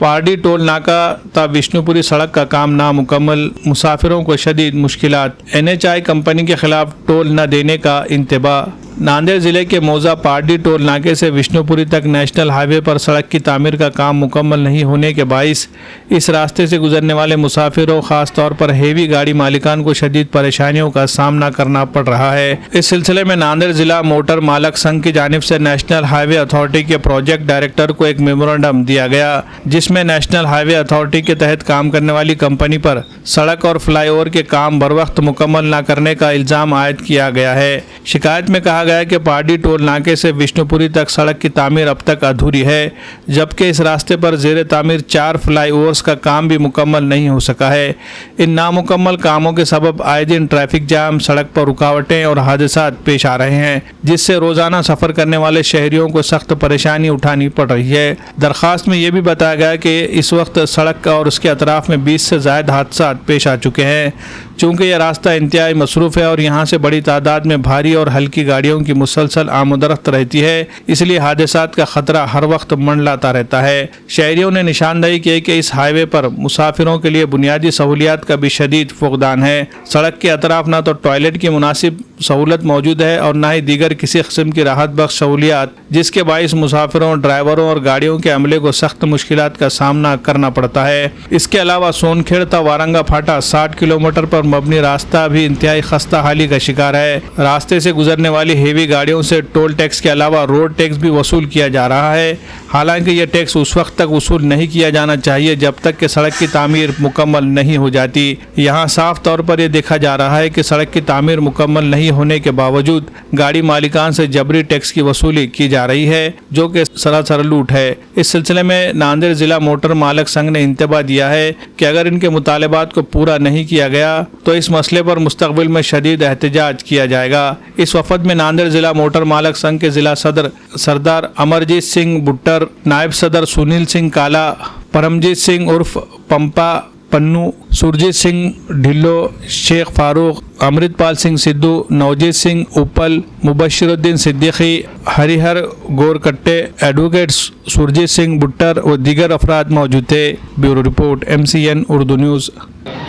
Pardi toll नाका ता विष्णुपुरी सड़क का काम नामुकम्मल, मुसाफिरों को शदीद मुश्किलात। NHI कंपनी के खिलाफ टोल न देने का इंतबाह। नांदेड़ जिले के मौजा पारडी टोल नाके से विष्णुपुरी तक नेशनल हाईवे पर सड़क की तामीर का काम मुकम्मल नहीं होने के बाइस इस रास्ते से गुजरने वाले मुसाफिरों, खास तौर पर हेवी गाड़ी मालिकान को शदीद परेशानियों का सामना करना पड़ रहा है। इस सिलसिले में नांदेड़ जिला मोटर मालक संघ की जानिब से नेशनल हाईवे अथॉरिटी के प्रोजेक्ट डायरेक्टर को एक मेमोरेंडम दिया गया, जिसमें नेशनल हाईवे अथॉरिटी के तहत काम करने वाली कंपनी पर सड़क और फ्लाईओवर के काम बर वक्त मुकम्मल न करने का इल्ज़ाम आयद किया गया है। शिकायत में कहा गया कि पारडी टोल नाके से विष्णुपुरी तक सड़क की तामीर अब तक अधूरी है, जबकि इस रास्ते पर ज़ेर तामीर 4 फ्लाईओवर्स का काम भी मुकम्मल नहीं हो सका है। इन नामुकम्मल कामों के सबब आए दिन ट्रैफिक जाम, सड़क पर रुकावटें और हादसात पेश आ रहे हैं, जिससे रोज़ाना सफ़र करने वाले शहरियों को सख्त परेशानी उठानी पड़ रही है। दरख्वास्त में यह भी बताया गया कि इस वक्त सड़क और उसके अतराफ में 20 से ज़ायद हादसा पेश आ चुके हैं। चूँकि यह रास्ता इंतहाई मसरूफ़ है और यहाँ से बड़ी तादाद में भारी और हल्की गाड़ियों की मुसलसल आमदरफ्त रहती है, इसलिए हादसात का खतरा हर वक्त मंडलाता रहता है। शहरियों ने निशानदेही की कि इस हाईवे पर मुसाफिरों के लिए बुनियादी सहूलियात का भी शदीद फुकदान है। सड़क के अतराफ न तो टॉयलेट की मुनासिब सहूलत मौजूद है और न ही दीगर किसी किस्म की राहत बख्श सहूलियात, जिसके बाइस मुसाफिरों, ड्राइवरों और गाड़ियों के अमले को सख्त मुश्किलात का सामना करना पड़ता है। इसके अलावा सोनखेड़ ता वारंगा फाटा 60 किलोमीटर पर मबनी रास्ता भी इंतहाई खस्ता हाली का शिकार है। रास्ते से गुजरने वाली हेवी गाड़ियों से टोल टैक्स के अलावा रोड टैक्स भी वसूल किया जा रहा है। हालांकि यह टैक्स उस वक्त तक वसूल नहीं किया जाना चाहिए जब तक कि सड़क की तामीर मुकम्मल नहीं हो जाती। यहाँ साफ तौर पर यह देखा जा रहा है कि सड़क की तामीर मुकम्मल नहीं होने के बावजूद गाड़ी मालिकान से जबरी टैक्स की वसूली की जा रही है, जो कि सरासर लूट है। इस सिलसिले में नांदेड़ जिला मोटर मालक संघ ने इंतबाह दिया है कि अगर इनके मुतालबात को पूरा नहीं किया गया तो इस मसले पर मुस्तकबिल में शदीद एहतजाज किया जाएगा। इस वफद में नांदेड़ जिला मोटर मालक संघ के जिला सदर सरदार अमरजीत सिंह बुट्टर, नायब सदर सुनील सिंह काला, परमजीत सिंह उर्फ पंपा पन्नू, सुरजीत सिंह ढिल्लो, शेख फारूक, अमृतपाल सिंह सिद्धू, नवजीत सिंह उपल, मुबशिरुद्दीन सिद्दीकी, हरिहर गोरकट्टे, एडवोकेट सुरजीत सिंह बुट्टर और दीगर अफराद मौजूद थे। Bureau report MCN Urdu news.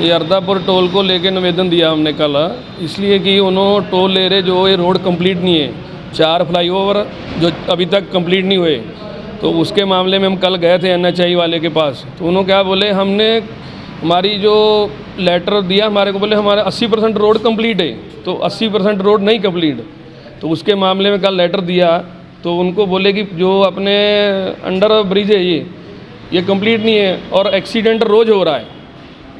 ये अर्दापुर टोल को लेकर निवेदन दिया हमने कल, इसलिए कि उन्होंने टोल ले रहे जो ये रोड कंप्लीट नहीं है, 4 फ्लाईओवर जो अभी तक कंप्लीट नहीं हुए, तो उसके मामले में हम कल गए थे NHI वाले के पास। तो उन्होंने क्या बोले, हमने हमारी जो लेटर दिया हमारे को, बोले हमारे 80% रोड कंप्लीट है, तो 80% रोड नहीं कंप्लीट। तो उसके मामले में कल लेटर दिया तो उनको बोले कि जो अपने अंडर ब्रिज है ये कंप्लीट नहीं है और एक्सीडेंट रोज़ हो रहा है,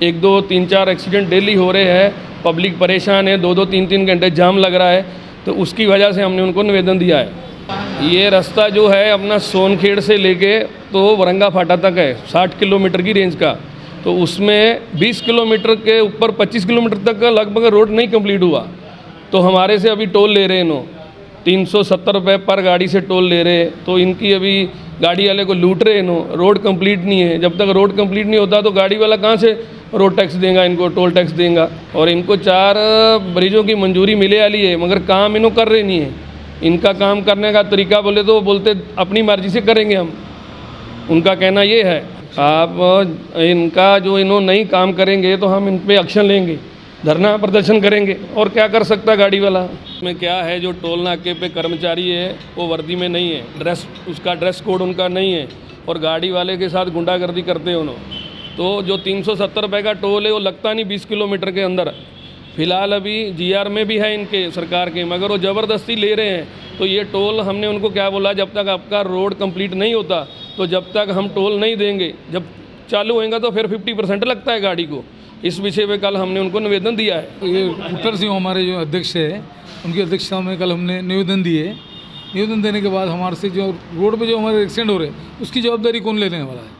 1, 2, 3, 4 एक्सीडेंट डेली हो रहे हैं, पब्लिक परेशान है, 2, 2, 3, 3 घंटे जाम लग रहा है। तो उसकी वजह से हमने उनको निवेदन दिया है। ये रास्ता जो है अपना सोनखेड़ से लेके तो वरंगा फाटा तक है, 60 किलोमीटर की रेंज का। तो उसमें 20 किलोमीटर के ऊपर 25 किलोमीटर तक का लगभग रोड नहीं कंप्लीट हुआ। तो हमारे से अभी टोल ले रहे हैं, 370 रुपये पर गाड़ी से टोल ले रहे। तो इनकी अभी गाड़ी वाले को लूट रहे हैं, रोड कंप्लीट नहीं है। जब तक रोड कंप्लीट नहीं होता तो गाड़ी वाला कहाँ से रोड टैक्स देगा, इनको टोल टैक्स देगा। और इनको 4 ब्रिजों की मंजूरी मिले वाली है, मगर काम इन्हों कर रहे नहीं है। इनका काम करने का तरीका बोले तो बोलते अपनी मर्जी से करेंगे हम, उनका कहना ये है। आप इनका जो इन्होंने नहीं काम करेंगे तो हम इन पे एक्शन लेंगे, धरना प्रदर्शन करेंगे। और क्या कर सकता गाड़ी वाला। में क्या है, जो टोल नाके पे कर्मचारी है वो वर्दी में नहीं है, उसका ड्रेस कोड उनका नहीं है और गाड़ी वाले के साथ गुंडागर्दी करते हैं उन्होंने। तो जो 370 रुपये का टोल है वो लगता नहीं 20 किलोमीटर के अंदर। फ़िलहाल अभी GR में भी है इनके सरकार के, मगर वो ज़बरदस्ती ले रहे हैं। तो ये टोल हमने उनको क्या बोला, जब तक आपका रोड कंप्लीट नहीं होता तो जब तक हम टोल नहीं देंगे, जब चालू होएगा तो फिर 50% लगता है गाड़ी को। इस विषय पे कल हमने उनको निवेदन दिया है। ये बुट्टर सिंह हमारे जो अध्यक्ष है, उनकी अध्यक्षता में कल हमने निवेदन दिए। निवेदन देने के बाद हमारे से जो रोड पे जो हमारे एक्सीडेंट हो रहे हैं उसकी जवाबदारी कौन लेने वाला है,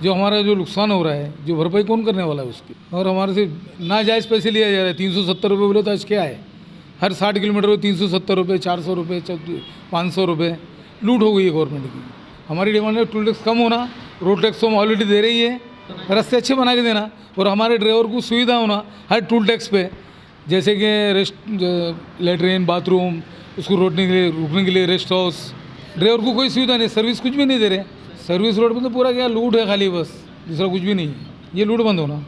जो हमारा जो नुकसान हो रहा है जो भरपाई कौन करने वाला है उसकी। और हमारे से नाजायज़ पैसे लिया जा रहा है। 370 रुपये बोले तो आज क्या है, हर 60 किलोमीटर में 370 रुपये, 400 रुपये, 500 रुपये लूट हो गई है गवर्नमेंट की। हमारी डिमांड है टोल टैक्स कम होना, रोड टैक्स तो हम ऑलरेडी दे रही है, रास्ते अच्छे बना के देना और हमारे ड्राइवर को सुविधा होना हर टोल टैक्स पे, जैसे कि रेस्ट लेटरिन, बाथरूम, उसको रुकने के लिए रेस्ट हाउस। ड्राइवर को कोई सुविधा नहीं, सर्विस कुछ भी नहीं दे रहे, सर्विस रोड पे तो पूरा क्या लूट है खाली, बस दूसरा कुछ भी नहीं है। ये लूट बंद होना।